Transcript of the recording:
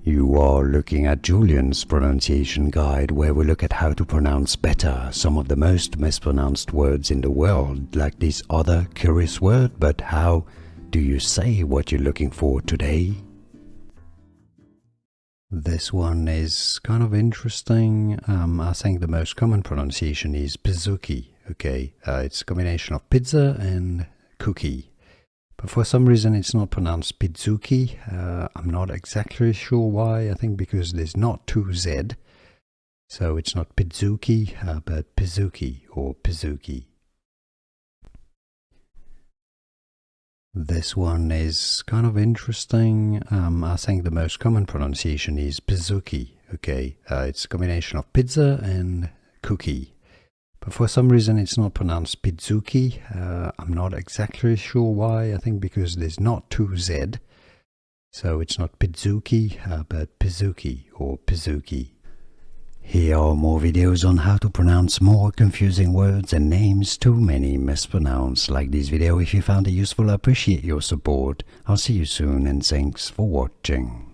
You are looking at Julian's pronunciation guide, where we look at how to pronounce better some of the most mispronounced words in the world, like this other curious word. But how do you say what you're looking for today? This one is kind of interesting. I think the most common pronunciation is Pizookie. Okay, it's a combination of pizza and cookie. But for some reason it's not pronounced Pizookie. I'm not exactly sure why. I think because there's not two Z. So it's not Pizookie, but Pizookie or Pizookie. This one is kind of interesting. I think the most common pronunciation is Pizookie. Okay, it's a combination of pizza and cookie. But for some reason it's not pronounced Pizookie. I'm not exactly sure why. I think because there's not two Z. So it's not Pizookie, but Pizookie or Pizookie. Here are more videos on how to pronounce more confusing words and names too many mispronounced. Like this video if you found it useful. I appreciate your support. I'll see you soon and thanks for watching.